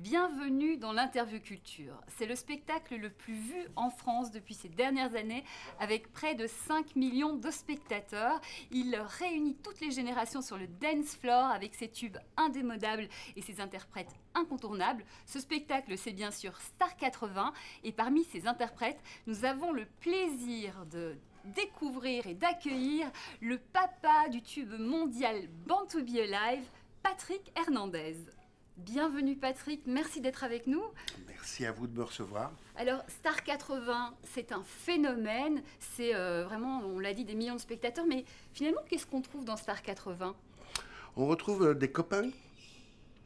Bienvenue dans l'Interview Culture. C'est le spectacle le plus vu en France depuis ces dernières années, avec près de 5 millions de spectateurs. Il réunit toutes les générations sur le dance floor avec ses tubes indémodables et ses interprètes incontournables. Ce spectacle, c'est bien sûr Star 80, et parmi ces interprètes, nous avons le plaisir de découvrir et d'accueillir le papa du tube mondial Born to Be Alive, Patrick Hernandez. Bienvenue Patrick, merci d'être avec nous. Merci à vous de me recevoir. Alors Star 80, c'est un phénomène, c'est vraiment, on l'a dit, des millions de spectateurs, mais finalement, qu'est-ce qu'on trouve dans Star 80? On retrouve des copains,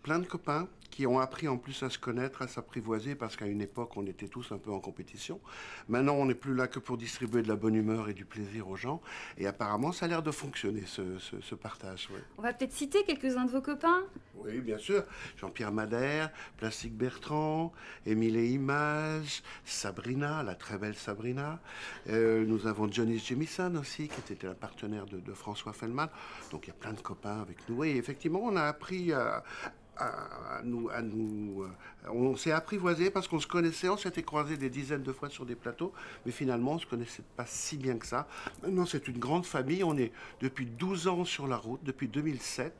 plein de copains, qui ont appris en plus à se connaître, à s'apprivoiser, parce qu'à une époque, on était tous un peu en compétition. Maintenant, on n'est plus là que pour distribuer de la bonne humeur et du plaisir aux gens. Et apparemment, ça a l'air de fonctionner, ce partage. Ouais. On va peut-être citer quelques-uns de vos copains. Oui, bien sûr. Jean-Pierre Madère, Plastique Bertrand, Émile et Images, Sabrina, la très belle Sabrina. Nous avons Johnny Jamison aussi, qui était un partenaire de François Feldman. Donc, il y a plein de copains avec nous. Et effectivement, on a appris on s'est apprivoisé parce qu'on se connaissait, on s'était croisés des dizaines de fois sur des plateaux, mais finalement on se connaissait pas si bien que ça. Maintenant c'est une grande famille, on est depuis 12 ans sur la route, depuis 2007.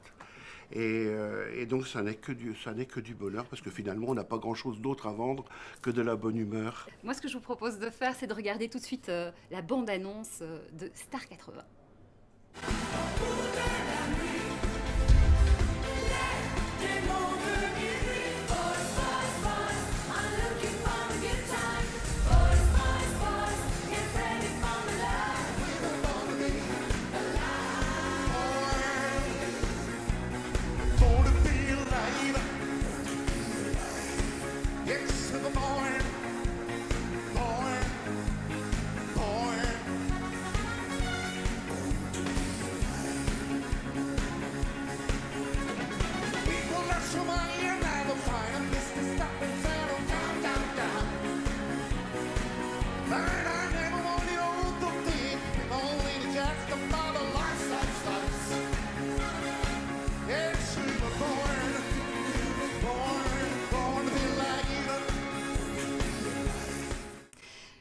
Et donc ça n'est que du bonheur parce que finalement on n'a pas grand chose d'autre à vendre que de la bonne humeur. Moi ce que je vous propose de faire, c'est de regarder tout de suite la bande-annonce de Star 80.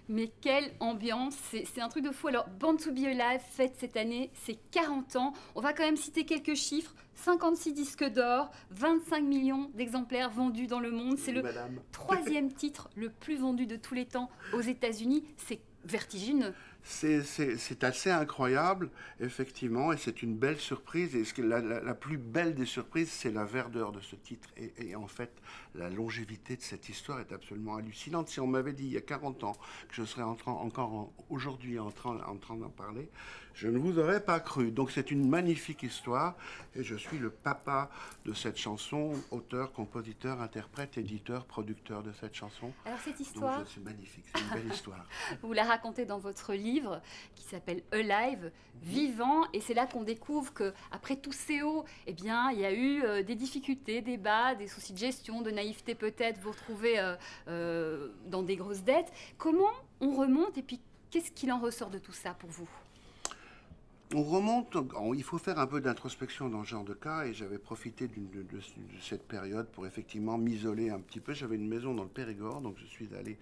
Mais quelle ambiance, c'est un truc de fou. Alors, Born to Be Alive fête cette année ses 40 ans. On va quand même citer quelques chiffres. 56 disques d'or, 25 millions d'exemplaires vendus dans le monde. C'est le troisième titre le plus vendu de tous les temps aux États-Unis. C'est vertigineux. C'est assez incroyable, effectivement, et c'est une belle surprise. Et la plus belle des surprises, c'est la verdeur de ce titre. Et en fait, la longévité de cette histoire est absolument hallucinante. Si on m'avait dit il y a 40 ans que je serais encore aujourd'hui en train d'en parler, je ne vous aurais pas cru. Donc c'est une magnifique histoire, et je suis le papa de cette chanson, auteur, compositeur, interprète, éditeur, producteur de cette chanson. Alors cette histoire, c'est magnifique, c'est une belle histoire. Vous la racontez dans votre livre qui s'appelle Alive, vivant, et c'est là qu'on découvre que après tous ces hauts, eh bien, il y a eu des difficultés, des bas, des soucis de gestion, de naïveté peut-être, vous retrouvez dans des grosses dettes. Comment on remonte et puis qu'est-ce qu'il en ressort de tout ça pour vous ? On remonte, il faut faire un peu d'introspection dans ce genre de cas, et j'avais profité de cette période pour effectivement m'isoler un petit peu. J'avais une maison dans le Périgord, donc je suis allé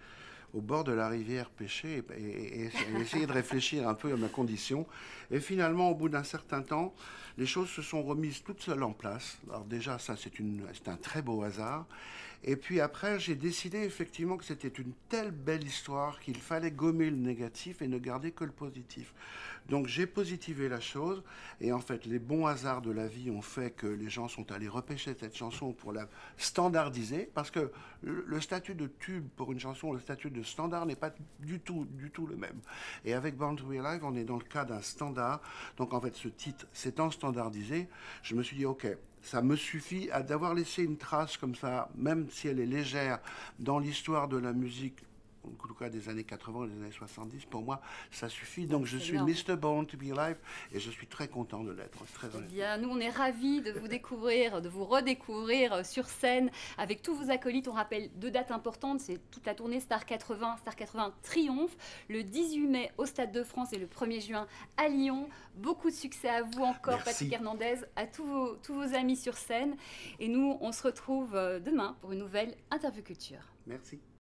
au bord de la rivière pêcher et essayer de réfléchir un peu à ma condition. Et finalement, au bout d'un certain temps, les choses se sont remises toutes seules en place. Alors déjà, ça, c'est un très beau hasard. Et puis après, j'ai décidé effectivement que c'était une telle belle histoire qu'il fallait gommer le négatif et ne garder que le positif. Donc j'ai positivé la chose, et en fait, les bons hasards de la vie ont fait que les gens sont allés repêcher cette chanson pour la standardiser, parce que le statut de tube pour une chanson, le statut de standard n'est pas du tout le même. Et avec Born to Be Alive, on est dans le cas d'un standard. Donc en fait, ce titre s'étant standardisé, je me suis dit, ok, ça me suffit d'avoir laissé une trace comme ça, même si elle est légère, dans l'histoire de la musique en tout cas des années 80, des années 70, pour moi, ça suffit. Donc je suis énorme. Mr. Born to be Alive et je suis très content de l'être, très Eh honnêtement. bien, nous, on est ravis de vous découvrir, de vous redécouvrir sur scène avec tous vos acolytes. On rappelle 2 dates importantes, c'est toute la tournée Star 80, Star 80 Triomphe, le 18 mai au Stade de France et le 1er juin à Lyon. Beaucoup de succès à vous encore, Merci. Patrick Hernandez, à tous vos amis sur scène. Et nous, on se retrouve demain pour une nouvelle Interview Culture. Merci.